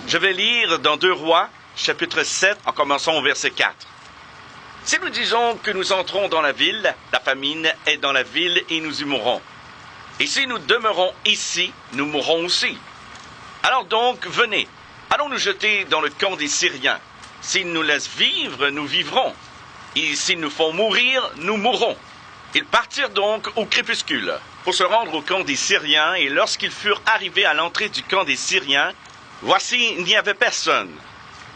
Je vais lire dans 2 Rois, chapitre 7, en commençant au verset 4. Si nous disons que nous entrons dans la ville, la famine est dans la ville et nous y mourrons. Et si nous demeurons ici, nous mourrons aussi. Alors donc, venez, allons nous jeter dans le camp des Syriens. S'ils nous laissent vivre, nous vivrons. Et s'ils nous font mourir, nous mourrons. Ils partirent donc au crépuscule pour se rendre au camp des Syriens, et lorsqu'ils furent arrivés à l'entrée du camp des Syriens, voici, il n'y avait personne.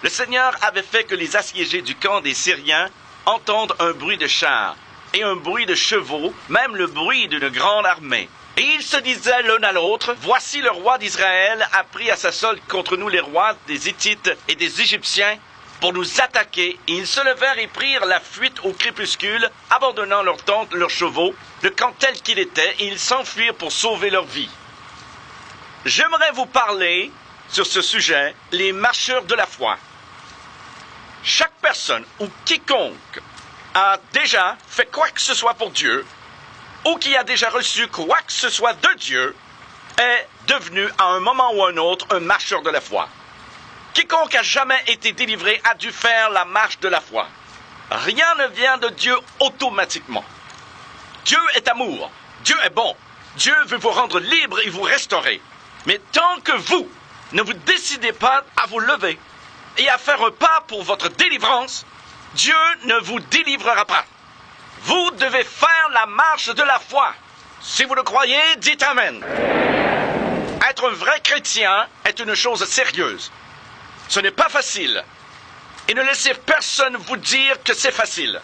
Le Seigneur avait fait que les assiégés du camp des Syriens entendent un bruit de chars et un bruit de chevaux, même le bruit d'une grande armée. Et ils se disaient l'un à l'autre, voici le roi d'Israël a pris à sa solde contre nous les rois des Hittites et des Égyptiens pour nous attaquer. Et ils se levèrent et prirent la fuite au crépuscule, abandonnant leurs tentes, leurs chevaux, le camp tel qu'il était, et ils s'enfuirent pour sauver leur vie. J'aimerais vous parler sur ce sujet, les marcheurs de la foi. Chaque personne ou quiconque a déjà fait quoi que ce soit pour Dieu, ou qui a déjà reçu quoi que ce soit de Dieu, est devenu à un moment ou à un autre un marcheur de la foi. Quiconque a jamais été délivré a dû faire la marche de la foi. Rien ne vient de Dieu automatiquement. Dieu est amour, Dieu est bon, Dieu veut vous rendre libre et vous restaurer. Mais tant que vous ne vous décidez pas à vous lever et à faire un pas pour votre délivrance, Dieu ne vous délivrera pas. Vous devez faire la marche de la foi. Si vous le croyez, dites Amen. Être un vrai chrétien est une chose sérieuse. Ce n'est pas facile. Et ne laissez personne vous dire que c'est facile.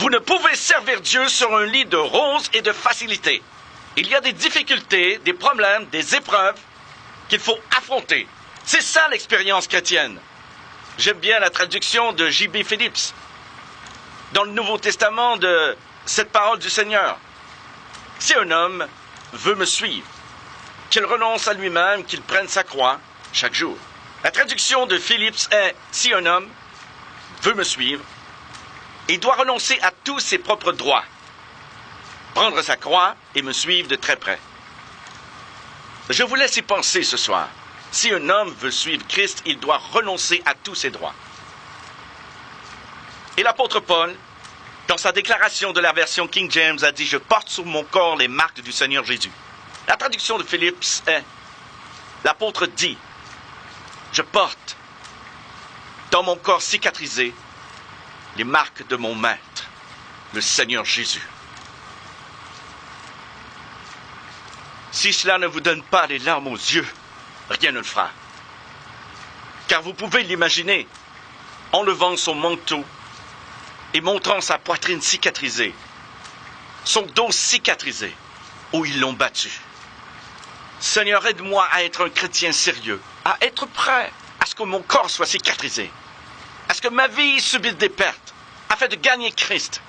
Vous ne pouvez servir Dieu sur un lit de roses et de facilité. Il y a des difficultés, des problèmes, des épreuves qu'il faut affronter. C'est ça l'expérience chrétienne. J'aime bien la traduction de J.B. Phillips dans le Nouveau Testament de cette parole du Seigneur. Si un homme veut me suivre, qu'il renonce à lui-même, qu'il prenne sa croix chaque jour. La traduction de Phillips est « Si un homme veut me suivre, il doit renoncer à tous ses propres droits, prendre sa croix et me suivre de très près. » Je vous laisse y penser ce soir. Si un homme veut suivre Christ, il doit renoncer à tous ses droits. Et l'apôtre Paul, dans sa déclaration de la version King James, a dit « Je porte sur mon corps les marques du Seigneur Jésus. » La traduction de Phillips est « L'apôtre dit « Je porte dans mon corps cicatrisé les marques de mon maître, le Seigneur Jésus. » Si cela ne vous donne pas les larmes aux yeux, rien ne le fera. Car vous pouvez l'imaginer, enlevant son manteau et montrant sa poitrine cicatrisée, son dos cicatrisé, où ils l'ont battu. Seigneur, aide-moi à être un chrétien sérieux, à être prêt à ce que mon corps soit cicatrisé, à ce que ma vie subisse des pertes, afin de gagner Christ,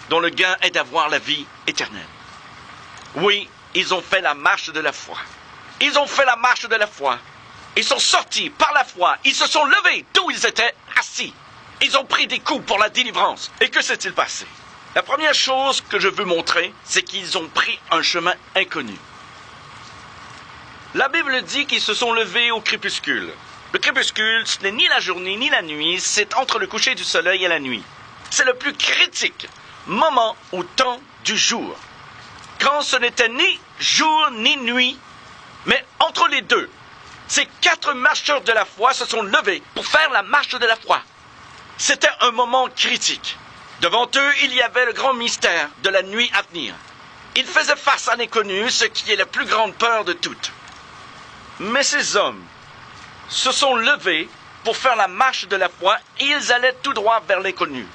dont le gain est d'avoir la vie éternelle. Oui, ils ont fait la marche de la foi. Ils ont fait la marche de la foi. Ils sont sortis par la foi. Ils se sont levés d'où ils étaient assis. Ils ont pris des coups pour la délivrance. Et que s'est-il passé? La première chose que je veux montrer, c'est qu'ils ont pris un chemin inconnu. La Bible dit qu'ils se sont levés au crépuscule. Le crépuscule, ce n'est ni la journée ni la nuit, c'est entre le coucher du soleil et la nuit. C'est le plus critique moment au temps du jour. Quand ce n'était ni jour ni nuit, mais entre les deux, ces 4 marcheurs de la foi se sont levés pour faire la marche de la foi. C'était un moment critique. Devant eux, il y avait le grand mystère de la nuit à venir. Ils faisaient face à l'inconnu, ce qui est la plus grande peur de toutes. Mais ces hommes se sont levés pour faire la marche de la foi et ils allaient tout droit vers l'inconnu.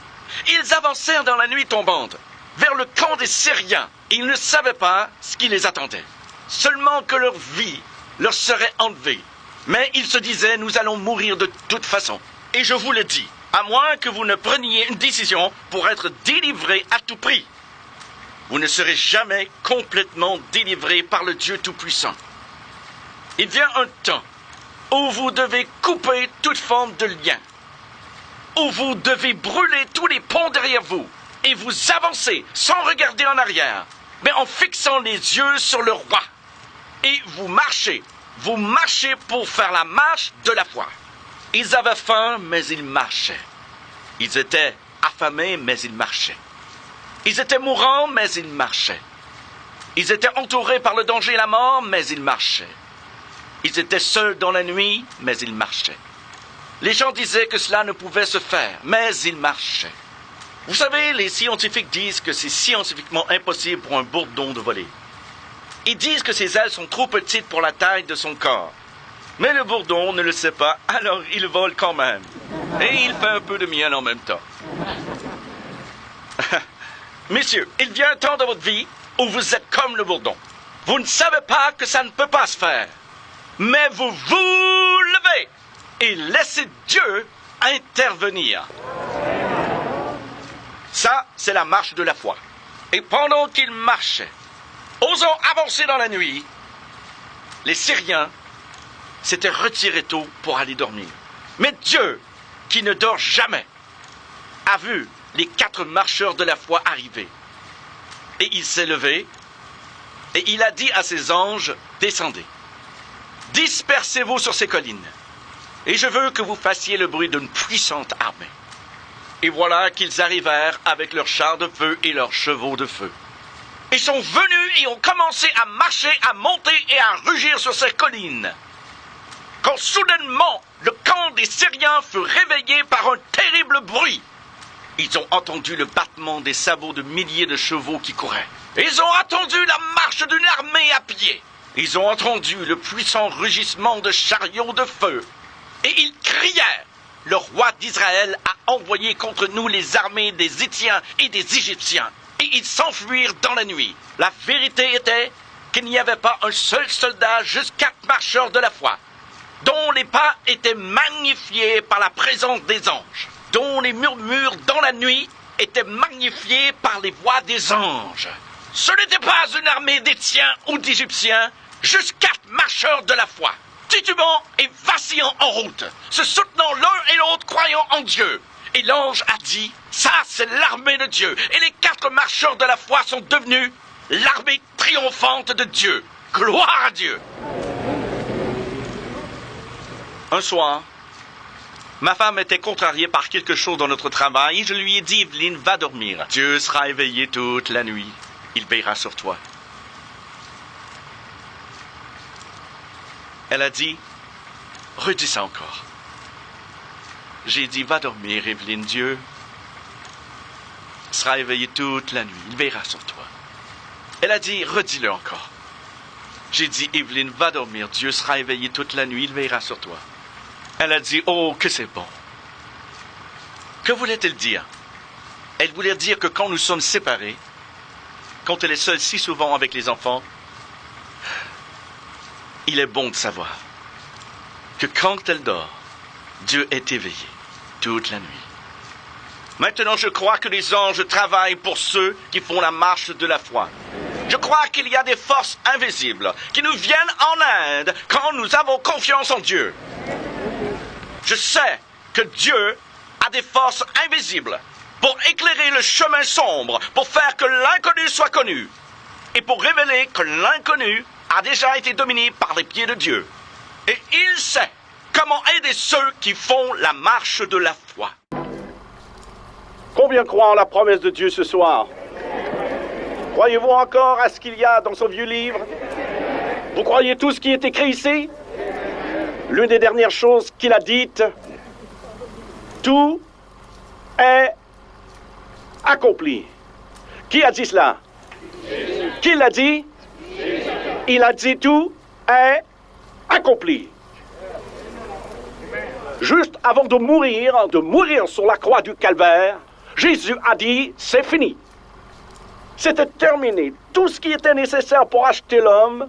Ils avancèrent dans la nuit tombante, vers le camp des Syriens, et ils ne savaient pas ce qui les attendait. Seulement que leur vie leur serait enlevée. Mais ils se disaient, nous allons mourir de toute façon. Et je vous le dis, à moins que vous ne preniez une décision pour être délivré à tout prix, vous ne serez jamais complètement délivré par le Dieu Tout-Puissant. Il vient un temps où vous devez couper toute forme de lien, où vous devez brûler tous les ponts derrière vous, et vous avancez sans regarder en arrière, mais en fixant les yeux sur le roi. Et vous marchez pour faire la marche de la foi. Ils avaient faim, mais ils marchaient. Ils étaient affamés, mais ils marchaient. Ils étaient mourants, mais ils marchaient. Ils étaient entourés par le danger et la mort, mais ils marchaient. Ils étaient seuls dans la nuit, mais ils marchaient. Les gens disaient que cela ne pouvait se faire, mais ils marchaient. Vous savez, les scientifiques disent que c'est scientifiquement impossible pour un bourdon de voler. Ils disent que ses ailes sont trop petites pour la taille de son corps. Mais le bourdon ne le sait pas, alors il vole quand même. Et il fait un peu de miel en même temps. Messieurs, il vient un temps dans votre vie où vous êtes comme le bourdon. Vous ne savez pas que ça ne peut pas se faire. Mais vous vous levez et laissez Dieu intervenir. Ça, c'est la marche de la foi. Et pendant qu'ils marchaient, osant avancer dans la nuit, les Syriens s'étaient retirés tôt pour aller dormir. Mais Dieu, qui ne dort jamais, a vu les 4 marcheurs de la foi arriver. Et il s'est levé, et il a dit à ses anges, descendez, dispersez-vous sur ces collines, et je veux que vous fassiez le bruit d'une puissante armée. Et voilà qu'ils arrivèrent avec leurs chars de feu et leurs chevaux de feu. Ils sont venus et ont commencé à marcher, à monter et à rugir sur ces collines. Quand soudainement, le camp des Syriens fut réveillé par un terrible bruit. Ils ont entendu le battement des sabots de milliers de chevaux qui couraient. Ils ont entendu la marche d'une armée à pied. Ils ont entendu le puissant rugissement de chariots de feu. Et ils crièrent. Le roi d'Israël a envoyé contre nous les armées des Héthiens et des Égyptiens. Et ils s'enfuirent dans la nuit. La vérité était qu'il n'y avait pas un seul soldat, juste 4 marcheurs de la foi, dont les pas étaient magnifiés par la présence des anges, dont les murmures dans la nuit étaient magnifiés par les voix des anges. Ce n'était pas une armée d'Héthiens ou d'Égyptiens, juste 4 marcheurs de la foi, titubant et vacillant en route, se soutenant l'un et l'autre croyant en Dieu. Et l'ange a dit, ça c'est l'armée de Dieu. Et les 4 marcheurs de la foi sont devenus l'armée triomphante de Dieu. Gloire à Dieu. Un soir, ma femme était contrariée par quelque chose dans notre travail et je lui ai dit, Evelyne, va dormir. Dieu sera éveillé toute la nuit. Il veillera sur toi. Elle a dit, redis ça encore. J'ai dit, va dormir, Evelyne, Dieu sera éveillé toute la nuit. Il veillera sur toi. Elle a dit, redis-le encore. J'ai dit, Evelyne, va dormir, Dieu sera éveillé toute la nuit, il veillera sur toi. Elle a dit, oh, que c'est bon. Que voulait-elle dire? Elle voulait dire que quand nous sommes séparés, quand elle est seule si souvent avec les enfants, il est bon de savoir que quand elle dort, Dieu est éveillé toute la nuit. Maintenant, je crois que les anges travaillent pour ceux qui font la marche de la foi. Je crois qu'il y a des forces invisibles qui nous viennent en aide quand nous avons confiance en Dieu. Je sais que Dieu a des forces invisibles pour éclairer le chemin sombre, pour faire que l'inconnu soit connu et pour révéler que l'inconnu a déjà été dominé par les pieds de Dieu. Et il sait comment aider ceux qui font la marche de la foi. Combien croient en la promesse de Dieu ce soir? Croyez-vous encore à ce qu'il y a dans son vieux livre? Vous croyez tout ce qui est écrit ici? L'une des dernières choses qu'il a dites, tout est accompli. Qui a dit cela? Jésus. Qui l'a dit? Jésus. Il a dit tout est accompli. Juste avant de mourir sur la croix du calvaire, Jésus a dit, c'est fini. C'était terminé. Tout ce qui était nécessaire pour acheter l'homme,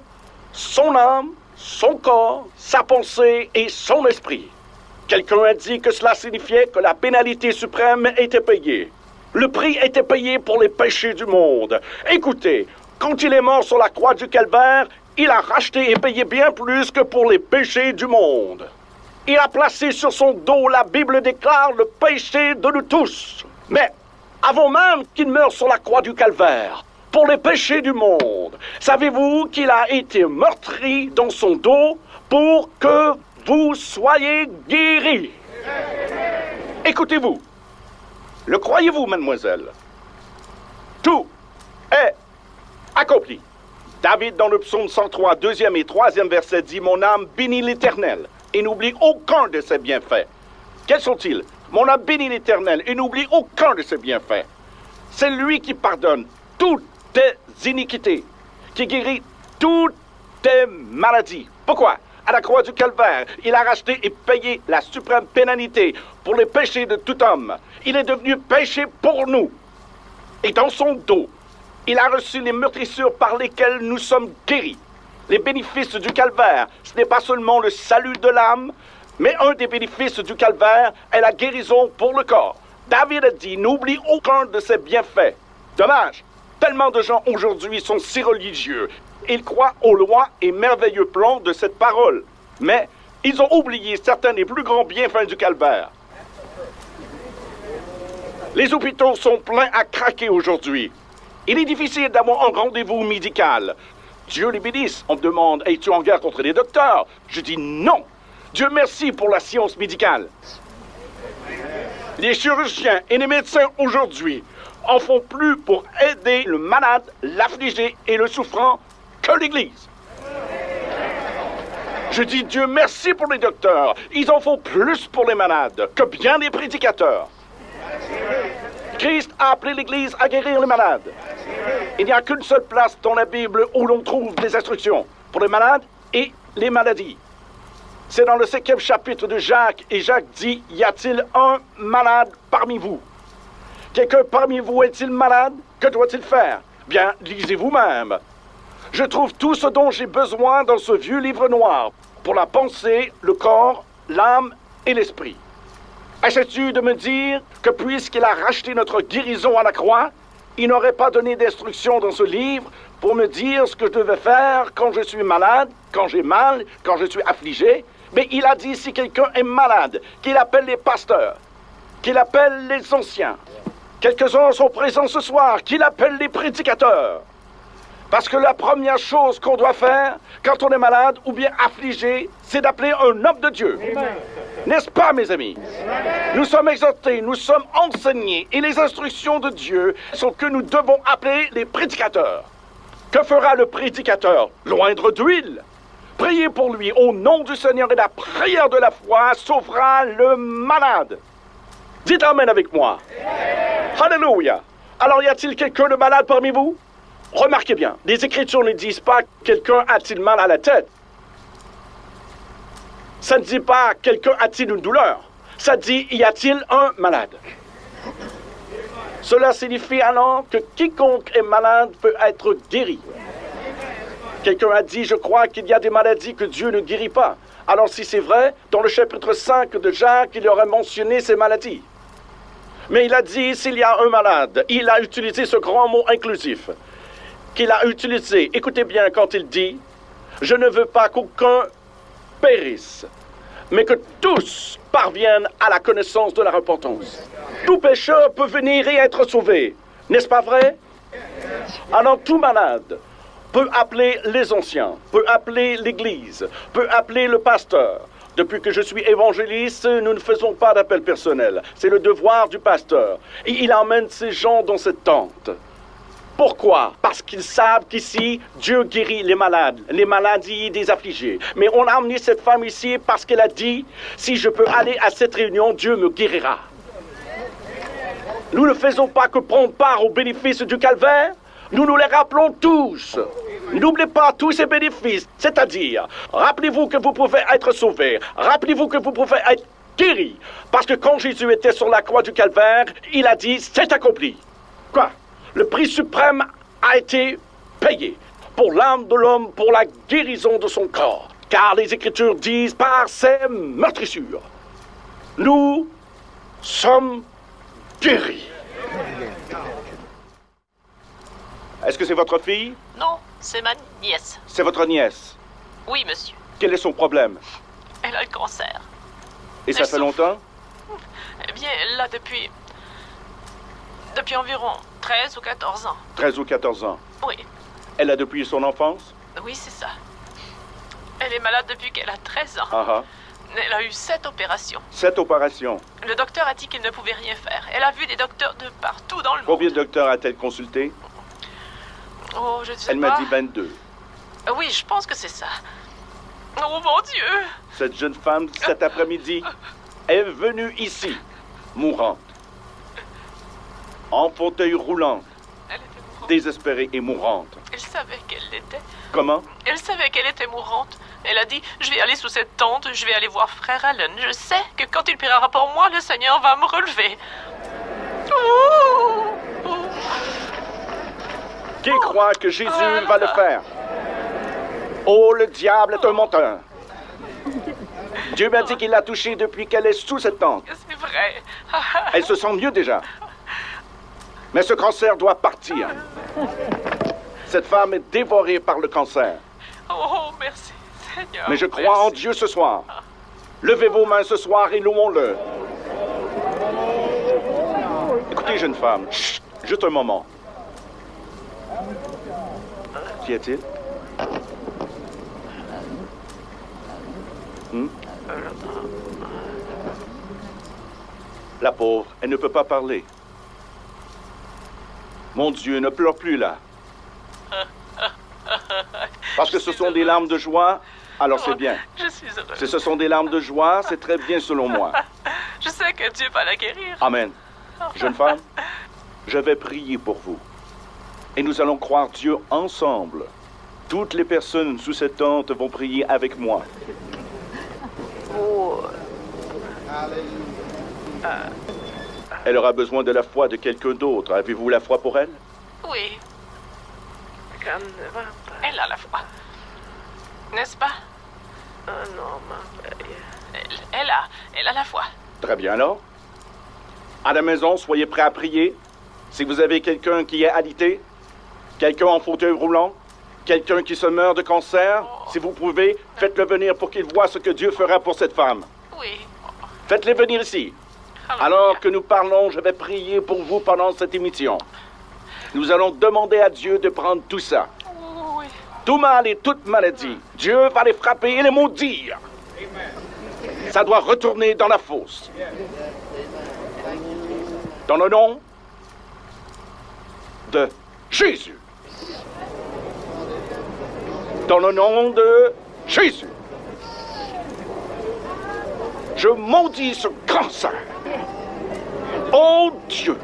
son âme, son corps, sa pensée et son esprit. Quelqu'un a dit que cela signifiait que la pénalité suprême était payée. Le prix était payé pour les péchés du monde. Écoutez, quand il est mort sur la croix du calvaire, il a racheté et payé bien plus que pour les péchés du monde. Il a placé sur son dos, la Bible déclare, le péché de nous tous. Mais avant même qu'il meure sur la croix du calvaire, pour les péchés du monde, savez-vous qu'il a été meurtri dans son dos pour que vous soyez guéris? Écoutez-vous. Le croyez-vous, mademoiselle? Tout est accompli. David, dans le psaume 103, 2e et 3e verset, dit « Mon âme bénit l'Éternel et n'oublie aucun de ses bienfaits. » Quels sont-ils? Mon âme bénit l'Éternel et n'oublie aucun de ses bienfaits. C'est lui qui pardonne toutes tes iniquités, qui guérit toutes tes maladies. Pourquoi? À la croix du Calvaire, il a racheté et payé la suprême pénalité pour les péchés de tout homme. Il est devenu péché pour nous. Et dans son dos, il a reçu les meurtrissures par lesquelles nous sommes guéris. Les bénéfices du Calvaire, ce n'est pas seulement le salut de l'âme, mais un des bénéfices du Calvaire est la guérison pour le corps. David a dit, n'oublie aucun de ses bienfaits. Dommage, tellement de gens aujourd'hui sont si religieux. Ils croient aux lois et merveilleux plans de cette parole. Mais ils ont oublié certains des plus grands bienfaits du Calvaire. Les hôpitaux sont pleins à craquer aujourd'hui. Il est difficile d'avoir un rendez-vous médical. Dieu les bénisse. On me demande, es-tu en guerre contre les docteurs? Je dis non. Dieu merci pour la science médicale. Les chirurgiens et les médecins aujourd'hui en font plus pour aider le malade, l'affligé et le souffrant que l'Église. Je dis Dieu merci pour les docteurs. Ils en font plus pour les malades que bien des prédicateurs. Christ a appelé l'Église à guérir les malades. Il n'y a qu'une seule place dans la Bible où l'on trouve des instructions pour les malades et les maladies. C'est dans le 5e chapitre de Jacques, et Jacques dit, y a-t-il un malade parmi vous? Quelqu'un parmi vous est-il malade? Que doit-il faire? Bien, lisez vous-même. Je trouve tout ce dont j'ai besoin dans ce vieux livre noir pour la pensée, le corps, l'âme et l'esprit. Essaies-tu de me dire que puisqu'il a racheté notre guérison à la croix, il n'aurait pas donné d'instructions dans ce livre pour me dire ce que je devais faire quand je suis malade, quand j'ai mal, quand je suis affligé? Mais il a dit si quelqu'un est malade, qu'il appelle les pasteurs, qu'il appelle les anciens. Quelques-uns sont présents ce soir, qu'il appelle les prédicateurs. Parce que la première chose qu'on doit faire quand on est malade ou bien affligé, c'est d'appeler un homme de Dieu. N'est-ce pas, mes amis? Nous sommes exhortés, nous sommes enseignés, et les instructions de Dieu sont que nous devons appeler les prédicateurs. Que fera le prédicateur? L'oindre d'huile. Priez pour lui au nom du Seigneur, et la prière de la foi sauvera le malade. Dites Amen avec moi. Alléluia. Alors, y a-t-il quelqu'un de malade parmi vous? Remarquez bien, les Écritures ne disent pas « quelqu'un a-t-il mal à la tête ?» Ça ne dit pas « quelqu'un a-t-il une douleur ?» Ça dit « y a-t-il un malade ?» Cela signifie alors que quiconque est malade peut être guéri. Quelqu'un a dit « je crois qu'il y a des maladies que Dieu ne guérit pas ». Alors si c'est vrai, dans le chapitre 5 de Jacques, il aurait mentionné ces maladies. Mais il a dit « s'il y a un malade », il a utilisé ce grand mot inclusif qu'il a utilisé. Écoutez bien quand il dit « Je ne veux pas qu'aucun périsse, mais que tous parviennent à la connaissance de la repentance. » Tout pécheur peut venir et être sauvé. N'est-ce pas vrai? Alors tout malade peut appeler les anciens, peut appeler l'Église, peut appeler le pasteur. Depuis que je suis évangéliste, nous ne faisons pas d'appel personnel. C'est le devoir du pasteur. Et il emmène ces gens dans cette tente. Pourquoi? Parce qu'ils savent qu'ici, Dieu guérit les malades, les maladies des affligés. Mais on a amené cette femme ici parce qu'elle a dit, si je peux aller à cette réunion, Dieu me guérira. Nous ne faisons pas que prendre part aux bénéfices du calvaire, nous nous les rappelons tous. N'oubliez pas tous ces bénéfices, c'est-à-dire, rappelez-vous que vous pouvez être sauvé, rappelez-vous que vous pouvez être guéri. Parce que quand Jésus était sur la croix du calvaire, il a dit, c'est accompli. Quoi? Le prix suprême a été payé pour l'âme de l'homme, pour la guérison de son corps. Car les Écritures disent, par ses meurtrissures, nous sommes guéris. Est-ce que c'est votre fille? Non, c'est ma nièce. C'est votre nièce? Oui, monsieur. Quel est son problème? Elle a le cancer. Et ça fait longtemps? Eh bien, elle l'a depuis environ 13 ou 14 ans. 13 ou 14 ans? Oui. Elle a depuis son enfance? Oui, c'est ça. Elle est malade depuis qu'elle a 13 ans. Ah ah. Elle a eu 7 opérations. 7 opérations. Le docteur a dit qu'il ne pouvait rien faire. Elle a vu des docteurs de partout dans le monde. Combien de docteurs a-t-elle consulté? Oh, je ne sais Elle pas. m'a dit 22. Oui, je pense que c'est ça. Oh mon Dieu! Cette jeune femme, cet après-midi, est venue ici, mourante. En fauteuil roulant, Elle était mourante. désespérée et mourante. Elle savait qu'elle l'était. Comment? Elle savait qu'elle était mourante. Elle a dit, je vais aller sous cette tente, je vais aller voir frère Allen. Je sais que quand il priera pour moi, le Seigneur va me relever. Oh! Oh! Qui croit que Jésus va le faire? Oh, le diable est un menteur. Dieu m'a dit qu'il l'a touchée depuis qu'elle est sous cette tente. C'est vrai. Elle se sent mieux déjà. Mais ce cancer doit partir. Cette femme est dévorée par le cancer. Oh, merci, Seigneur. Mais je crois en Dieu ce soir. Levez vos mains ce soir et louons-le. Écoutez, jeune femme, chut, juste un moment. Qu'y a-t-il? La pauvre, elle ne peut pas parler. Mon Dieu, ne pleure plus là. Parce que ce sont des larmes de joie, alors c'est bien. Je suis heureuse. Si ce sont des larmes de joie, c'est très bien selon moi. Je sais que Dieu va la guérir. Amen. Jeune femme, je vais prier pour vous. Et nous allons croire Dieu ensemble. Toutes les personnes sous cette tente vont prier avec moi. Elle aura besoin de la foi de quelqu'un d'autre. Avez-vous la foi pour elle? Oui. Elle a la foi. N'est-ce pas? Elle a la foi. Très bien alors. À la maison, soyez prêts à prier. Si vous avez quelqu'un qui est alité, quelqu'un en fauteuil roulant, quelqu'un qui se meurt de cancer, si vous pouvez, faites-le venir pour qu'il voie ce que Dieu fera pour cette femme. Oui. Faites-les venir ici. Alors que nous parlons, je vais prier pour vous pendant cette émission. Nous allons demander à Dieu de prendre tout ça. Oui. Tout mal et toute maladie. Dieu va les frapper et les maudire. Ça doit retourner dans la fosse. Dans le nom de Jésus. Dans le nom de Jésus. Je maudis ce cancer. Oh Dieu,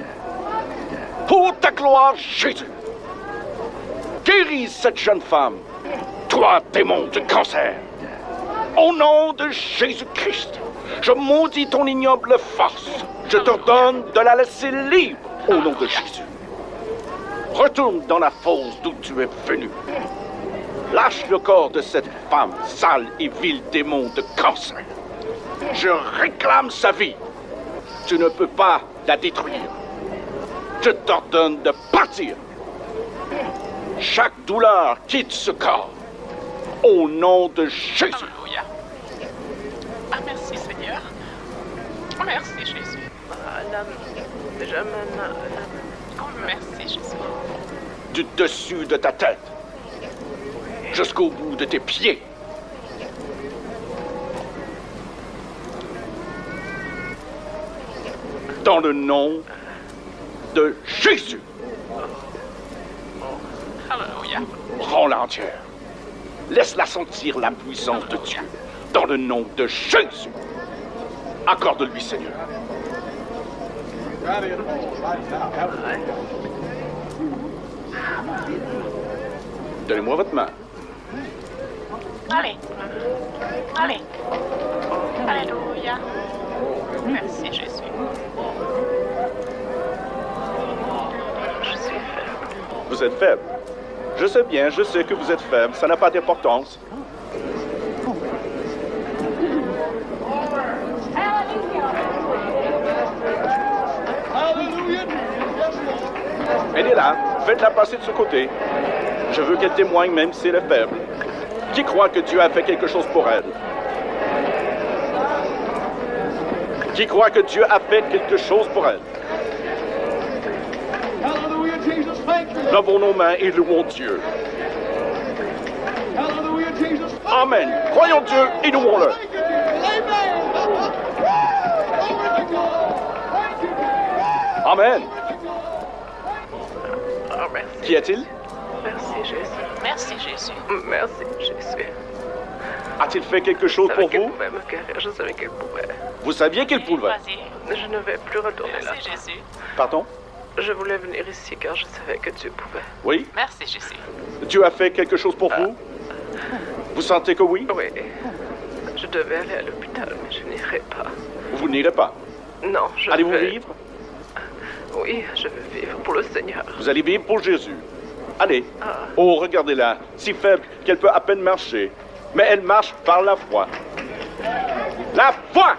pour ta gloire, Jésus, guéris cette jeune femme, toi, démon de cancer. Au nom de Jésus-Christ, je maudis ton ignoble force. Je t'ordonne de la laisser libre au nom de Jésus. Retourne dans la fosse d'où tu es venu. Lâche le corps de cette femme, sale et vil démon de cancer. Je réclame sa vie. Tu ne peux pas la détruire. Je t'ordonne de partir. Chaque douleur quitte ce corps. Au nom de Jésus. Alléluia. Ah, merci, Seigneur. Merci, Jésus. Oh, merci, Jésus. Du dessus de ta tête jusqu'au bout de tes pieds. Dans le nom de Jésus. Alléluia. Rends-la entière. Laisse-la sentir la puissance de Dieu. Dans le nom de Jésus. Accorde-lui, Seigneur. Donnez-moi votre main. Allez. Allez. Alléluia. Merci, Jésus. Je suis faible. Vous êtes faible. Je sais bien, je sais que vous êtes faible. Ça n'a pas d'importance. Elle est là. Faites-la passer de ce côté. Je veux qu'elle témoigne même si elle est faible. Qui croit que Dieu a fait quelque chose pour elle? Qui croit que Dieu a fait quelque chose pour elle? Levons nos mains et louons Dieu. Amen. Croyons Dieu et louons-le. Amen. Oh, merci. Qu'y a-t-il? Merci, Jésus. Merci, Jésus. Merci, Jésus. A-t-il fait quelque chose Je savais pour qu'elle vous? pouvait me guérir. Je savais qu'elle pouvait. Vous saviez qu'il pouvait. Je ne vais plus retourner là. Merci, Jésus. Pardon? Je voulais venir ici car je savais que Dieu pouvait. Oui? Merci, Jésus. Dieu a fait quelque chose pour vous? Vous sentez que oui? Oui. Je devais aller à l'hôpital, mais je n'irai pas. Vous n'irez pas. Non, je Allez-vous vais... vivre? Oui, je veux vivre pour le Seigneur. Vous allez vivre pour Jésus. Allez. Oh, regardez-la. Si faible qu'elle peut à peine marcher. Mais elle marche par la foi. La foi!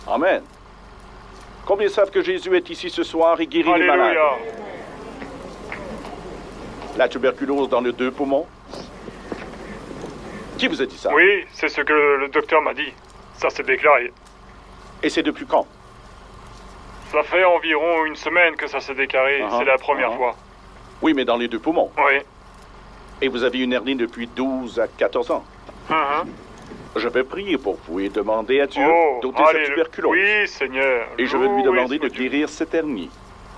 Amen. Combien savent que Jésus est ici ce soir et guérit les malades? Alléluia. La tuberculose dans les 2 poumons? Qui vous a dit ça? Oui, c'est ce que le docteur m'a dit. Ça s'est déclaré. Et c'est depuis quand? Ça fait environ une semaine que ça s'est déclaré. C'est la première fois. Oui, mais dans les 2 poumons. Oui. Et vous avez une hernie depuis 12 à 14 ans. Je vais prier pour vous et demander à Dieu d'ôter cette tuberculose. Oui, Seigneur. Et je vais lui demander de Loué soit Dieu. guérir cette hernie.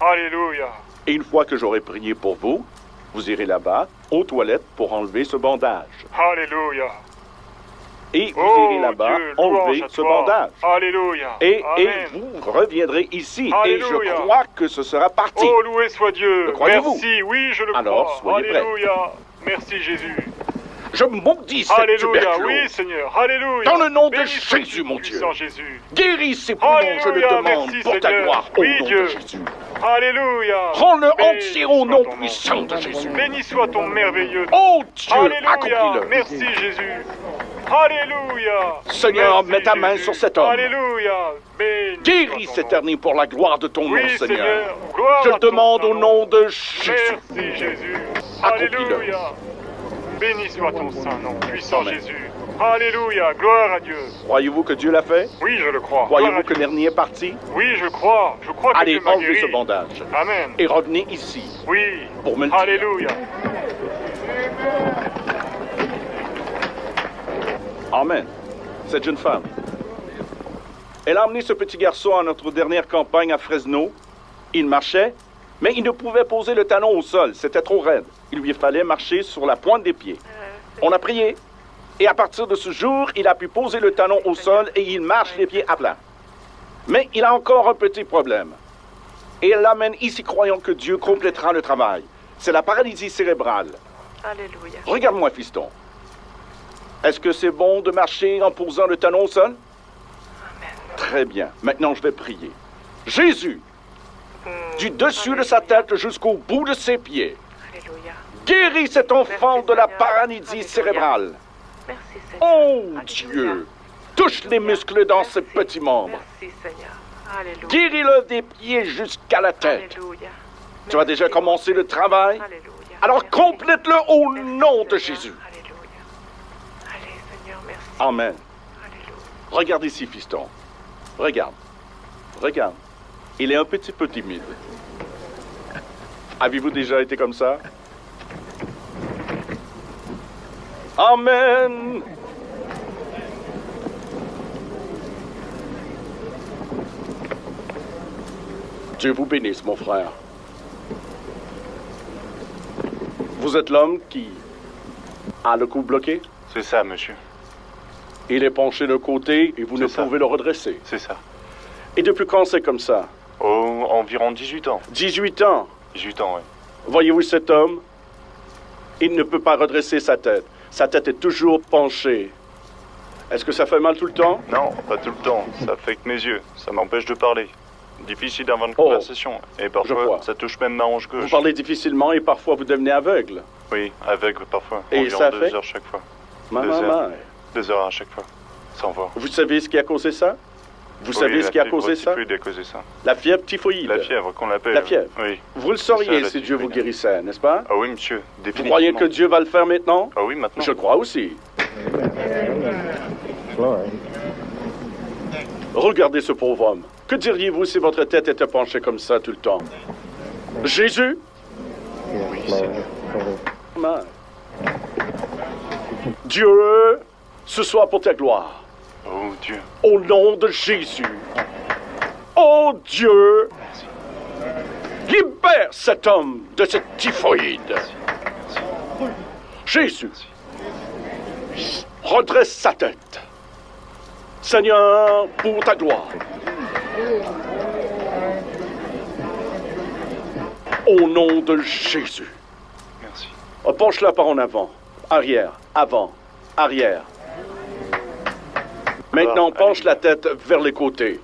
Alléluia. Et une fois que j'aurai prié pour vous, vous irez là-bas, aux toilettes, pour enlever ce bandage. Alléluia. Et vous Oh, irez là-bas, Dieu, enlever louange à ce toi. bandage. Alléluia. Et Amen. vous reviendrez ici. Alléluia. Et je crois que ce sera parti. Oh, loué soit Dieu. Le croyez-vous? Merci, oui, je le Alors, crois. soyez prêts. Alléluia. Merci, Jésus. Je maudis cette Alléluia, tuberculose. oui, Seigneur. Alléluia. Dans le nom de Béni soit Jésus, Dieu, mon Dieu. puissant Jésus. Guéris ces poumons, je le Alléluia, demande, merci, pour ta Seigneur. gloire, Oui, au nom Dieu. de Jésus. Alléluia. Rends-le Béni entier au soit nom ton puissant de Jésus. Béni soit ton merveilleux nom. Oh Dieu, Alléluia. accomplis-le. Merci, Jésus. Alléluia. Seigneur, Merci, mets ta main Jésus. sur cet homme. Alléluia. Béni Guéris soit ton cette nom. hernie pour la gloire de ton Oui, nom, Seigneur. Seigneur. Gloire Je à le ton demande saint au nom de Jésus. Merci, Jésus. Accomplis-le. Alléluia. Béni soit ton saint nom, puissant Amen. Jésus. Alléluia. Gloire à Dieu. Croyez-vous que Dieu l'a fait? Oui, je le crois. Gloire Croyez-vous à que Dieu. l'hernie est partie? Oui, je crois. Je crois que Allez, Dieu m'a enlevez ce guéri. bandage. Amen. Et revenez ici. Oui. Pour me le dire. Alléluia. Amen. Cette jeune femme. Elle a emmené ce petit garçon à notre dernière campagne à Fresno. Il marchait, mais il ne pouvait poser le talon au sol. C'était trop raide. Il lui fallait marcher sur la pointe des pieds. On a prié. Et à partir de ce jour, il a pu poser le talon au sol et il marche les pieds à plat. Mais il a encore un petit problème. Et elle l'amène ici croyant que Dieu complétera le travail. C'est la paralysie cérébrale. Alléluia. Regarde-moi, fiston. Est-ce que c'est bon de marcher en posant le talon au sol? Très bien. Maintenant, je vais prier. Jésus, du dessus de sa tête jusqu'au bout de ses pieds, Alléluia. guéris cet enfant Merci, de la Seigneur. paralysie Alléluia. cérébrale. Merci, Seigneur. Oh Alléluia. Dieu, touche les muscles dans ses Merci. petits membres. Merci, Seigneur. Alléluia. Guéris-le des pieds jusqu'à la tête. Alléluia. Tu as déjà commencé le travail? Alléluia. Alors Merci. complète-le au Merci, nom de Seigneur. Jésus. Alléluia. Allez, Seigneur, merci. Amen. Alléluia. Regarde ici, fiston. Regarde. Regarde. Il est un petit peu timide. Avez-vous déjà été comme ça? Amen. Dieu vous bénisse, mon frère. Vous êtes l'homme qui a le cou bloqué? C'est ça, monsieur. Il est penché de côté et vous ne C'est ça. pouvez le redresser. C'est ça. Et depuis quand c'est comme ça? Oh, environ 18 ans. 18 ans. 18 ans, oui. Voyez-vous cet homme? Il ne peut pas redresser sa tête. Sa tête est toujours penchée. Est-ce que ça fait mal tout le temps? Non, pas tout le temps. Ça affecte mes yeux. Ça m'empêche de parler. Difficile d'avoir une Oh, conversation. Et je parfois, vois. ça touche même ma hanche Vous gauche. parlez difficilement et parfois vous devenez aveugle. Oui, aveugle parfois. Et environ ça 2 fait? heures chaque fois. Maman, 2 heures. maman. 2 heures à chaque fois. Sans voir. Vous savez ce qui a causé ça? Vous savez ce qui a causé ça? A causé ça. La fièvre typhoïde. La fièvre qu'on l'appelle. La fièvre. Oui. Vous le sauriez si Dieu vous guérissait, n'est-ce pas? Ah oui, monsieur, définitivement. Vous croyez que Dieu va le faire maintenant? Ah oui, maintenant. Je crois aussi. Regardez ce pauvre homme. Que diriez-vous si votre tête était penchée comme ça tout le temps? Jésus? Oui, Seigneur. Dieu, ce soit pour ta gloire. Oh Dieu. Au nom de Jésus. Oh Dieu. Libère cet homme de cette typhoïde. Jésus. Redresse sa tête. Seigneur, pour ta gloire. Au nom de Jésus. Merci. Penche-la par en avant. Arrière. Avant. Arrière. Maintenant, penche la tête vers les côtés.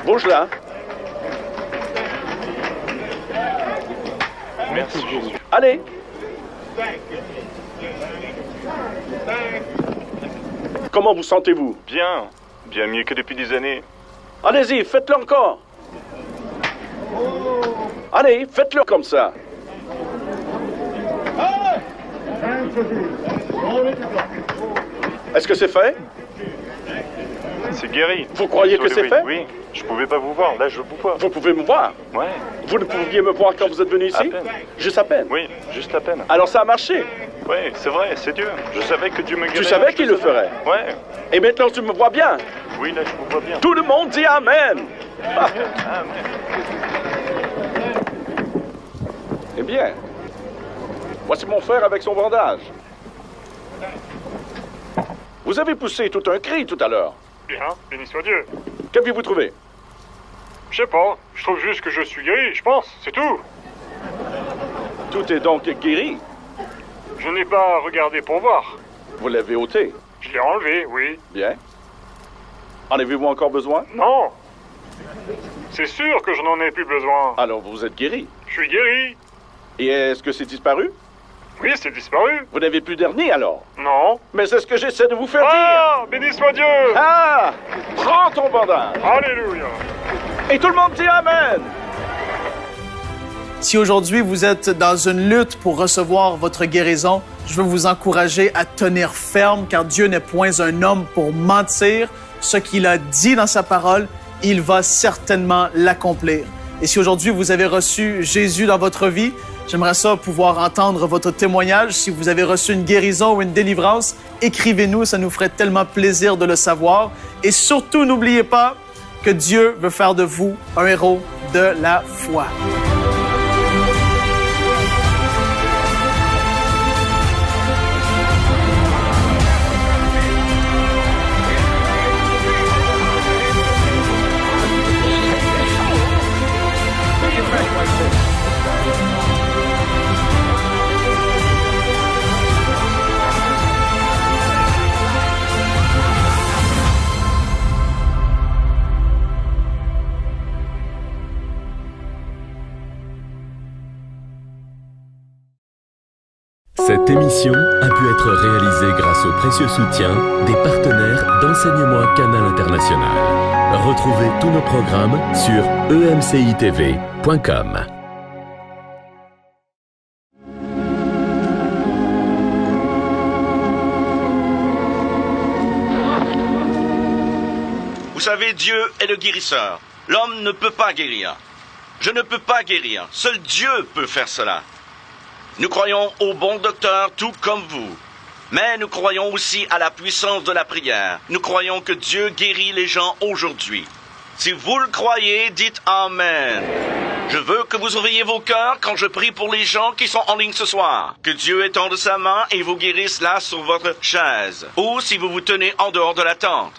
Bouge-la. Merci, Jésus. Allez. Comment vous sentez-vous? Bien. Bien mieux que depuis des années. Allez-y, faites-le encore. Allez, faites-le comme ça. Est-ce que c'est fait? C'est guéri. Vous croyez que c'est fait? Oui. Je pouvais pas vous voir. Là, je vous vois. Vous pouvez me voir? Ouais. Vous ne pouviez me voir quand vous êtes venu ici? À peine. Juste à peine? Oui, juste à peine. Alors ça a marché? Oui, c'est vrai, c'est Dieu. Je savais que Dieu me guérirait. Tu savais qu'il le ferait? Ouais. Et maintenant tu me vois bien? Oui, là, je vous vois bien. Tout le monde dit Amen! Ah. Amen. Eh bien, voici mon frère avec son bandage. Vous avez poussé tout un cri tout à l'heure. Bien, béni soit Dieu. Qu'avez-vous trouvé? Je sais pas, je trouve juste que je suis guéri, je pense, c'est tout. Tout est donc guéri. Je n'ai pas regardé pour voir. Vous l'avez ôté. Je l'ai enlevé, oui. Bien. En avez-vous encore besoin? Non. C'est sûr que je n'en ai plus besoin. Alors vous êtes guéri. Je suis guéri. Et est-ce que c'est disparu? Oui, c'est disparu. Vous n'avez plus d'hernie alors? Non. Mais c'est ce que j'essaie de vous faire dire. Ah, béni soit Dieu. Ah! Prends ton bandage. Alléluia. Et tout le monde dit Amen. Si aujourd'hui vous êtes dans une lutte pour recevoir votre guérison, je veux vous encourager à tenir ferme car Dieu n'est point un homme pour mentir. Ce qu'il a dit dans sa parole, il va certainement l'accomplir. Et si aujourd'hui vous avez reçu Jésus dans votre vie, j'aimerais ça pouvoir entendre votre témoignage. Si vous avez reçu une guérison ou une délivrance, écrivez-nous, ça nous ferait tellement plaisir de le savoir. Et surtout, n'oubliez pas que Dieu veut faire de vous un héros de la foi. Cette émission a pu être réalisée grâce au précieux soutien des partenaires d'Enseignement Canal International. Retrouvez tous nos programmes sur emcitv.com. Vous savez, Dieu est le guérisseur. L'homme ne peut pas guérir. Je ne peux pas guérir. Seul Dieu peut faire cela. Nous croyons au bon docteur tout comme vous. Mais nous croyons aussi à la puissance de la prière. Nous croyons que Dieu guérit les gens aujourd'hui. Si vous le croyez, dites Amen. Je veux que vous ouvriez vos cœurs quand je prie pour les gens qui sont en ligne ce soir. Que Dieu étende sa main et vous guérisse là sur votre chaise. Ou si vous vous tenez en dehors de la tente.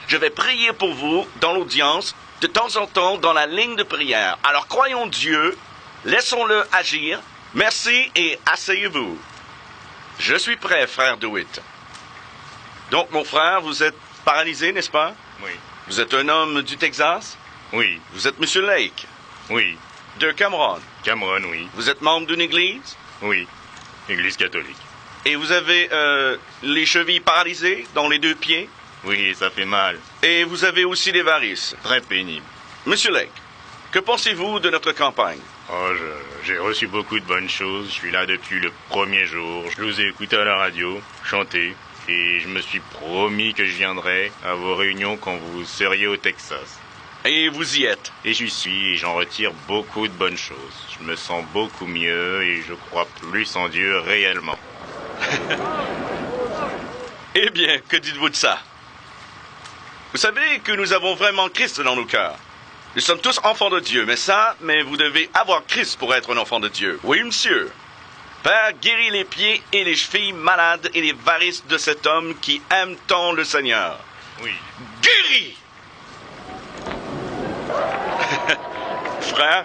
Je vais prier pour vous dans l'audience, de temps en temps dans la ligne de prière. Alors croyons Dieu, laissons-le agir. Merci et asseyez-vous. Je suis prêt, frère DeWitt. Donc, mon frère, vous êtes paralysé, n'est-ce pas? Oui. Vous êtes un homme du Texas? Oui. Vous êtes Monsieur Lake? Oui. De Cameron? Cameron, oui. Vous êtes membre d'une église? Oui. Église catholique. Et vous avez les chevilles paralysées dans les 2 pieds? Oui, ça fait mal. Et vous avez aussi des varices? Très pénible. Monsieur Lake, que pensez-vous de notre campagne? Oh, j'ai reçu beaucoup de bonnes choses. Je suis là depuis le premier jour. Je vous ai écouté à la radio, chanter. Et je me suis promis que je viendrais à vos réunions quand vous seriez au Texas. Et vous y êtes? Et j'y suis, et j'en retire beaucoup de bonnes choses. Je me sens beaucoup mieux et je crois plus en Dieu réellement. Eh bien, que dites-vous de ça? Vous savez que nous avons vraiment Christ dans nos cœurs. Nous sommes tous enfants de Dieu, mais vous devez avoir Christ pour être un enfant de Dieu. Oui, monsieur. Père, guéris les pieds et les chevilles malades et les varices de cet homme qui aime tant le Seigneur. Oui. Guéris! Frère,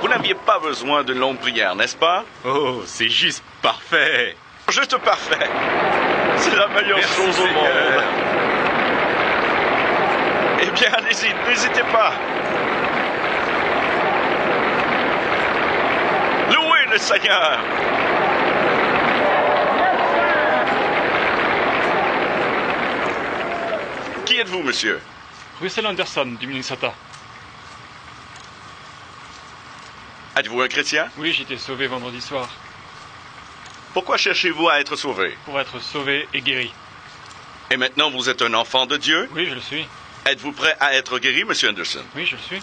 vous n'aviez pas besoin d'une longue prière, n'est-ce pas? Oh, c'est juste parfait. Juste parfait. C'est la meilleure chose au monde. Eh bien, allez-y, n'hésitez pas. Louez le Seigneur. Qui êtes-vous, monsieur? Russell Anderson, du Minnesota. Êtes-vous un chrétien? Oui, j'ai été sauvé vendredi soir. Pourquoi cherchez-vous à être sauvé? Pour être sauvé et guéri. Et maintenant, vous êtes un enfant de Dieu? Oui, je le suis. Êtes-vous prêt à être guéri, monsieur Anderson? Oui, je le suis.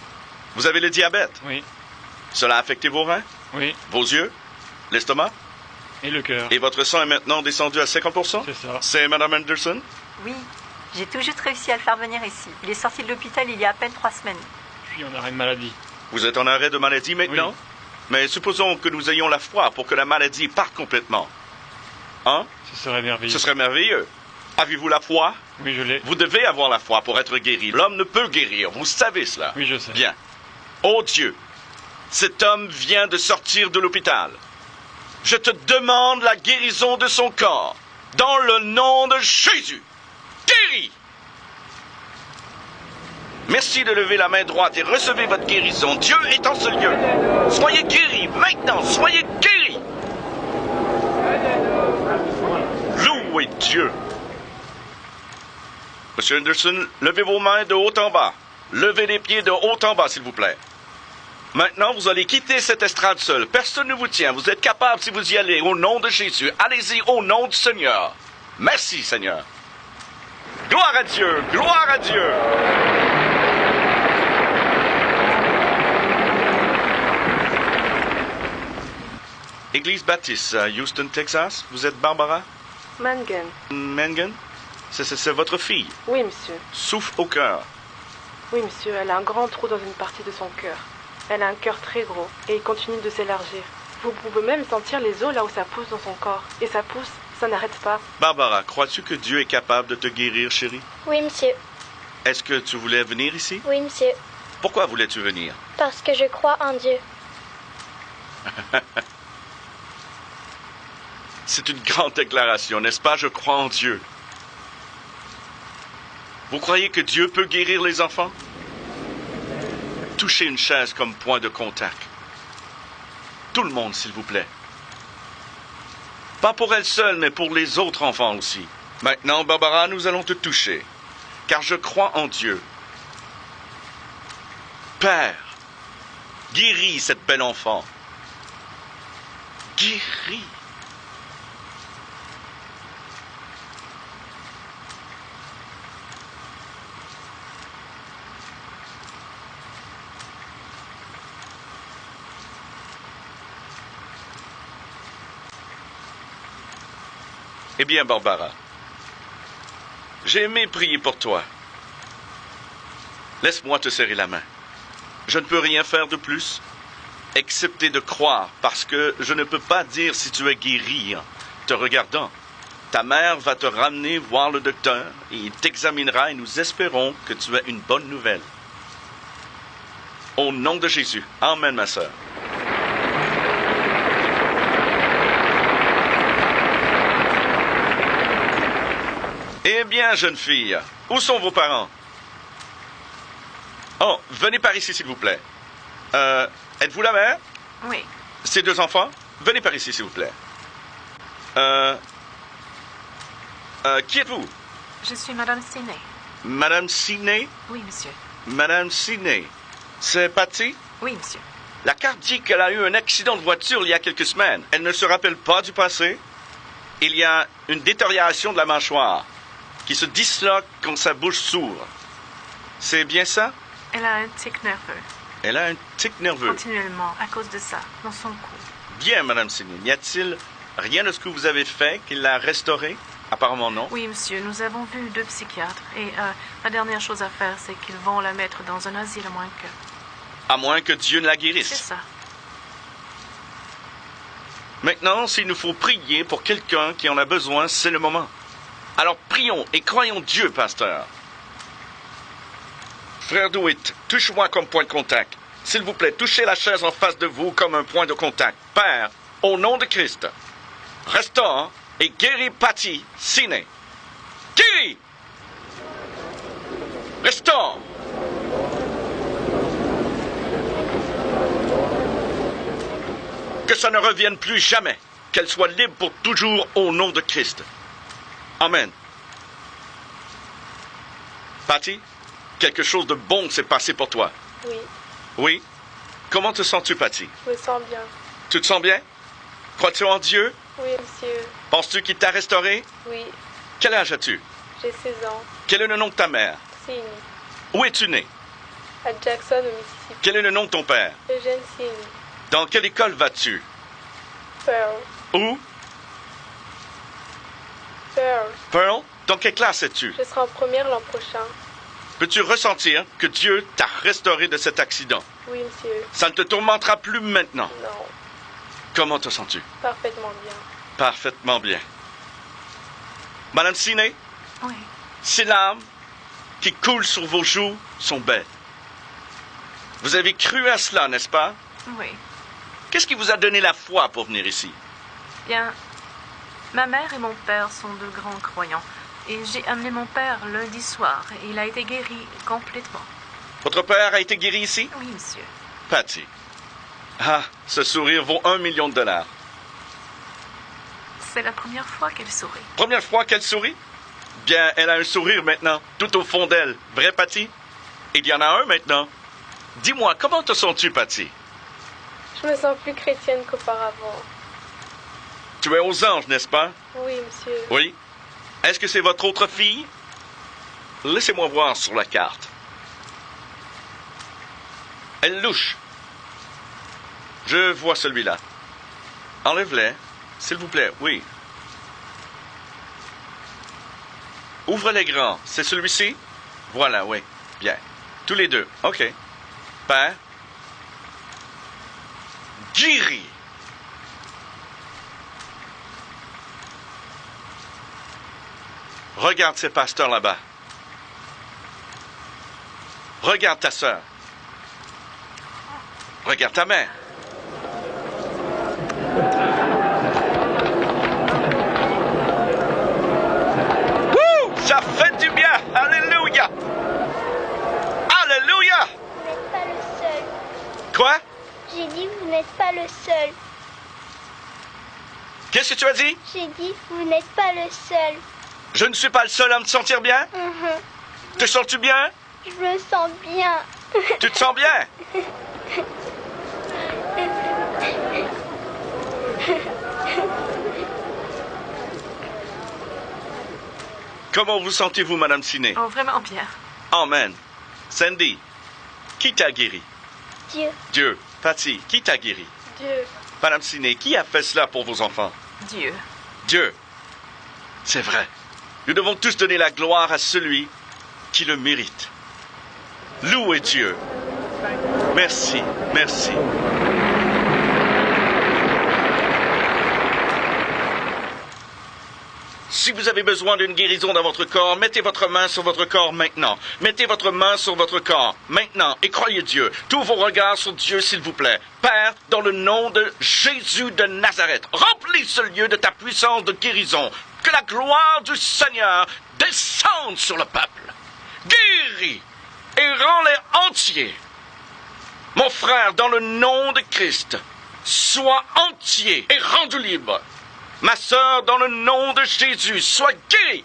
Vous avez le diabète? Oui. Cela a affecté vos reins? Oui. Vos yeux? L'estomac? Et le cœur. Et votre sang est maintenant descendu à 50%? C'est ça. C'est Mme Anderson? Oui, j'ai tout juste réussi à le faire venir ici. Il est sorti de l'hôpital il y a à peine 3 semaines. Puis on arrête de maladie. Vous êtes en arrêt de maladie maintenant? Oui. Mais supposons que nous ayons la foi pour que la maladie parte complètement. Hein? Ce serait merveilleux. Ce serait merveilleux. Avez-vous la foi? Oui, je l'ai. Vous devez avoir la foi pour être guéri. L'homme ne peut guérir. Vous savez cela. Oui, je sais. Bien. Oh Dieu, cet homme vient de sortir de l'hôpital. Je te demande la guérison de son corps. Dans le nom de Jésus. Guéris! Merci de lever la main droite et recevez votre guérison. Dieu est en ce lieu. Soyez guéris. Maintenant, soyez guéris. Louez Dieu. Monsieur Anderson, levez vos mains de haut en bas. Levez les pieds de haut en bas, s'il vous plaît. Maintenant, vous allez quitter cette estrade seul. Personne ne vous tient. Vous êtes capable si vous y allez. Au nom de Jésus. Allez-y au nom du Seigneur. Merci, Seigneur. Gloire à Dieu. Gloire à Dieu. Église baptiste à Houston, Texas. Vous êtes Barbara? Mangan. Mangan? C'est votre fille. Oui, monsieur. Souffle au cœur. Oui, monsieur, elle a un grand trou dans une partie de son cœur. Elle a un cœur très gros et il continue de s'élargir. Vous pouvez même sentir les os là où ça pousse dans son corps. Et ça pousse, ça n'arrête pas. Barbara, crois-tu que Dieu est capable de te guérir, chérie? Oui, monsieur. Est-ce que tu voulais venir ici? Oui, monsieur. Pourquoi voulais-tu venir? Parce que je crois en Dieu. C'est une grande déclaration, n'est-ce pas? Je crois en Dieu. Vous croyez que Dieu peut guérir les enfants? Touchez une chaise comme point de contact. Tout le monde, s'il vous plaît. Pas pour elle seule, mais pour les autres enfants aussi. Maintenant, Barbara, nous allons te toucher, car je crois en Dieu. Père, guéris cette belle enfant. Guéris. Eh bien, Barbara, j'ai aimé prier pour toi. Laisse-moi te serrer la main. Je ne peux rien faire de plus, excepté de croire, parce que je ne peux pas dire si tu es guéri en te regardant. Ta mère va te ramener voir le docteur et il t'examinera et nous espérons que tu as une bonne nouvelle. Au nom de Jésus. Amen, ma sœur. Eh bien, jeune fille, où sont vos parents? Oh, venez par ici, s'il vous plaît. Êtes-vous la mère? Oui. Ces 2 enfants? Venez par ici, s'il vous plaît. Qui êtes-vous? Je suis Madame Siné. Madame Siné? Oui, monsieur. Madame Siné. C'est Patty? Oui, monsieur. La carte dit qu'elle a eu un accident de voiture il y a quelques semaines. Elle ne se rappelle pas du passé. Il y a une détérioration de la mâchoire qui se disloque quand sa bouche s'ouvre. C'est bien ça? Elle a un tic nerveux. Elle a un tic nerveux. Continuellement, à cause de ça, dans son cou. Bien, Madame Siné. N'y a-t-il rien de ce que vous avez fait qui l'a restauré? Apparemment non. Oui, monsieur, nous avons vu 2 psychiatres. Et la dernière chose à faire, c'est qu'ils vont la mettre dans un asile à moins que Dieu ne la guérisse. C'est ça. Maintenant, s'il nous faut prier pour quelqu'un qui en a besoin, c'est le moment. Alors prions et croyons Dieu, pasteur. Frère Dewitt, touche-moi comme point de contact. S'il vous plaît, touchez la chaise en face de vous comme un point de contact. Père, au nom de Christ, restaure et guéris Patty Siné. Guéris! Restaure! Que ça ne revienne plus jamais. Qu'elle soit libre pour toujours au nom de Christ. Amen. Patty, quelque chose de bon s'est passé pour toi. Oui, Oui? Comment te sens-tu, Patty? je me sens bien. Tu te sens bien? Crois-tu en Dieu? Oui, monsieur. Penses-tu qu'il t'a restauré? Oui, Quel âge as-tu? j'ai 16 ans. Quel est le nom de ta mère? Signe. Où es-tu né? À Jackson, au Mississippi. Quel est le nom de ton père? Eugène Signe. Dans quelle école vas-tu? Pearl. Où? Pearl. Pearl? Dans quelle classe es-tu? Je serai en première l'an prochain. Peux-tu ressentir que Dieu t'a restauré de cet accident? Oui, monsieur. Ça ne te tourmentera plus maintenant. Non, Comment te sens-tu? parfaitement bien. Parfaitement bien. Madame Siné, Oui. ces larmes qui coulent sur vos joues sont belles. Vous avez cru à cela, n'est-ce pas? Oui. Qu'est-ce qui vous a donné la foi pour venir ici? Bien, ma mère et mon père sont de grands croyants. Et j'ai amené mon père lundi soir et il a été guéri complètement. Votre père a été guéri ici? Oui, monsieur. Patty. Ah, ce sourire vaut $1 million. C'est la première fois qu'elle sourit. Première fois qu'elle sourit? Bien, elle a un sourire maintenant, tout au fond d'elle. Vrai, Patty? Il y en a un maintenant. Dis-moi, comment te sens-tu, Patty? Je me sens plus chrétienne qu'auparavant. Tu es aux anges, n'est-ce pas? Oui, monsieur. Oui. Est-ce que c'est votre autre fille? Laissez-moi voir sur la carte. Elle louche. Je vois celui-là. Enlève-les, s'il vous plaît, oui. Ouvre les grands. C'est celui-ci? Voilà, oui. Bien. Tous les deux. OK. Père. Guéris. Regarde ces pasteurs là-bas. Regarde ta sœur. Regarde ta mère. Wouh! Ça fait du bien! Alléluia! Alléluia! Vous n'êtes pas le seul. Quoi? J'ai dit vous n'êtes pas le seul. Qu'est-ce que tu as dit? J'ai dit vous n'êtes pas le seul. Je ne suis pas le seul à me sentir bien? Te sens-tu bien? Je me sens bien. Tu te sens bien? Comment vous sentez-vous, Madame Siné? Oh, vraiment bien. Amen. Sandy, qui t'a guéri? Dieu. Dieu. Patty, qui t'a guéri? Dieu. Madame Siné, qui a fait cela pour vos enfants? Dieu. Dieu. C'est vrai. Nous devons tous donner la gloire à celui qui le mérite. Louez Dieu. Merci, merci. Si vous avez besoin d'une guérison dans votre corps, mettez votre main sur votre corps maintenant. Mettez votre main sur votre corps maintenant et croyez Dieu. Tous vos regards sur Dieu, s'il vous plaît. Père, dans le nom de Jésus de Nazareth, remplis ce lieu de ta puissance de guérison. Que la gloire du Seigneur descende sur le peuple. Guéris et rends-les entiers. Mon frère, dans le nom de Christ, sois entier et rendu libre. Ma sœur, dans le nom de Jésus, sois guérie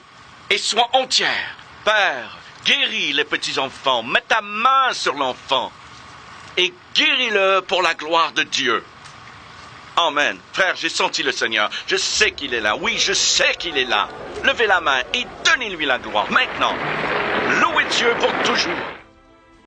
et sois entière. Père, guéris les petits-enfants, mets ta main sur l'enfant et guéris-le pour la gloire de Dieu. Amen. Frère, j'ai senti le Seigneur. Je sais qu'il est là. Oui, je sais qu'il est là. Levez la main et donnez-lui la gloire. Maintenant, louez Dieu pour toujours.